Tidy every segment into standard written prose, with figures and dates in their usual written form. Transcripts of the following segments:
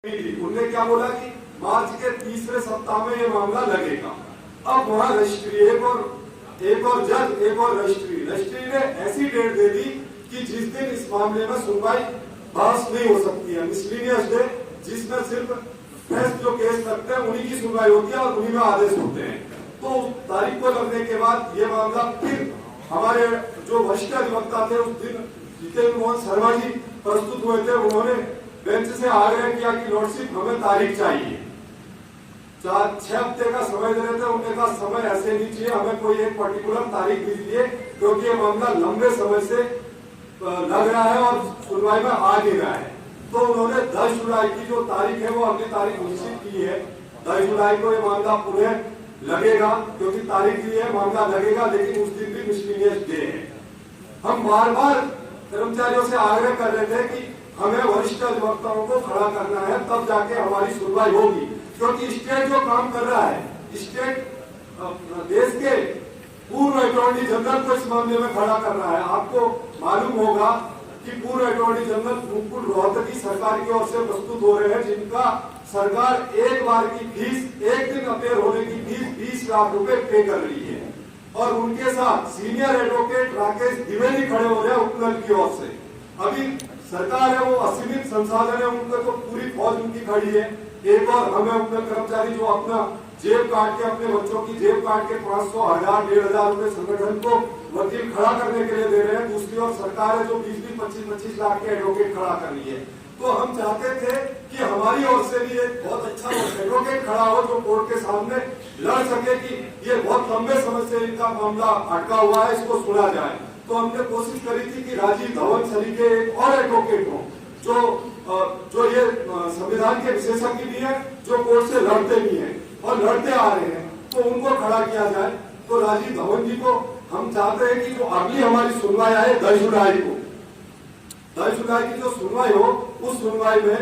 उनने क्या बोला कि मार्च के तीसरे सप्ताह में ये मामला लगेगा। अब वहां रजिस्ट्री एक और जज एक और रजिस्ट्री ने ऐसी डेट दे दी कि जिस दिन इस मामले में सुनवाई बहस नहीं हो सकती है, मिसलीनियस डे, जिसमें सिर्फ फेस्ट जो केस लगते हैं उन्हीं की सुनवाई होती है और उन्हीं में आदेश होते हैं। तो तारीख को लगने के बाद ये मामला फिर हमारे जो वरिष्ठ अधिवक्ता थे उस दिन जितेंद्र मोहन शर्मा जी प्रस्तुत हुए थे, उन्होंने बेंच से आग्रह किया कि लॉर्डशिप हमें तारीख चाहिए। 6 हफ्ते का समय दे रहे थे, उन्होंने कहा समय ऐसे नहीं चाहिए, हमें कोई एक पर्टिकुलर तारीख दीजिए क्योंकि ये मामला लंबे समय से लग रहा है और सुनवाई में आ नहीं रहा है। तो उन्होंने 10 जुलाई की जो तारीख है वो अगली तारीख निश्चित की है। 10 जुलाई को ये मामला पुनः लगेगा क्योंकि तारीख दी है, मामला लगेगा, लेकिन उस दिन भी मिसलीनियस डे है। हम बार बार कर्मचारियों से आग्रह कर रहे थे कि हमें वरिष्ठ अधिवक्ताओं को खड़ा करना है, तब जाके हमारी सुनवाई होगी, क्योंकि स्टेट जो काम कर रहा है, स्टेट देश के पूर्व अटॉर्नी जनरल को इस मामले में खड़ा कर रहा है। आपको मालूम होगा कि पूर्व अटॉर्नी जनरल मुकुल रोहतगी सरकार की ओर से प्रस्तुत हो रहे हैं, जिनका सरकार एक बार की फीस, एक दिन अपेयर होने की फीस 20 लाख रुपए पे कर रही है और उनके साथ सीनियर एडवोकेट राकेश द्विवेदी खड़े हो रहे हैं उपनल की ओर से। अभी सरकार है वो असीमित संसाधन है, उनके तो पूरी फौज उनकी खड़ी है। एक और हमें अपने कर्मचारी जो अपना जेब काट के, अपने बच्चों की जेब काट के 500, 1000, 1500 रुपए संगठन को वकील खड़ा करने के लिए दे रहे हैं। दूसरी ओर सरकार है जो 20-20, 25-25 लाख के एडवोकेट खड़ा कर रही है। तो हम चाहते थे कि हमारी ओर से भी एक बहुत अच्छा एडवोकेट खड़ा हो जो कोर्ट के सामने लड़ सके कि ये बहुत लंबे समय से इनका मामला अटका हुआ है, इसको सुना जाए। तो हमने कोशिश करी थी कि राजीव धवन सरीके एक और एडवोकेट हो जो ये संविधान के विशेषज्ञ भी है, जो कोर्ट से लड़ते भी हैं और लड़ते आ रहे हैं, तो उनको खड़ा किया जाए। तो राजीव धवन जी को हम चाहते हैं कि जो अगली हमारी सुनवाई आए 10 जुलाई को, 10 जुलाई की जो सुनवाई हो, उस सुनवाई में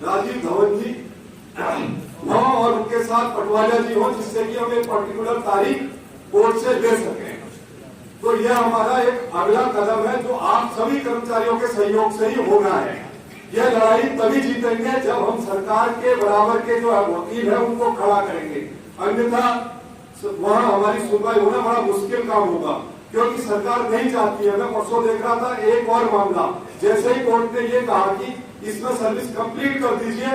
राजीव धवन जी हो और उनके साथ पटवारिया जी हो, जिससे कि हम एक पर्टिकुलर तारीख कोर्ट से ले सकें। तो यह हमारा एक अगला कदम है जो आप सभी कर्मचारियों के सहयोग से ही होना है। यह लड़ाई तभी जीतेंगे जब हम सरकार के बराबर के जो वकील है उनको खड़ा करेंगे, अन्यथा वहाँ हमारी सुनवाई होना बड़ा मुश्किल काम होगा, क्योंकि सरकार नहीं चाहती है। मैं परसों देख रहा था एक और मामला, जैसे ही कोर्ट ने ये कहा कि इसमें सर्विस कंप्लीट कर दीजिए,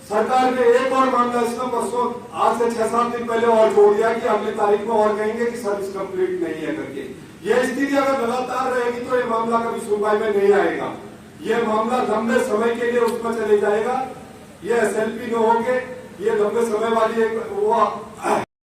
सरकार ने एक और मामला इसमें परसों आज से 6-7 दिन पहले और जोड़ दिया कि अगली तारीख में और कहेंगे कि सर्विस कंप्लीट नहीं है करके। यह स्थिति अगर लगातार रहेगी तो ये मामला कभी सुनवाई में नहीं आएगा, ये मामला लंबे समय के लिए उसमें चले जाएगा। ये SLP न होके ये लंबे समय वाली एक वो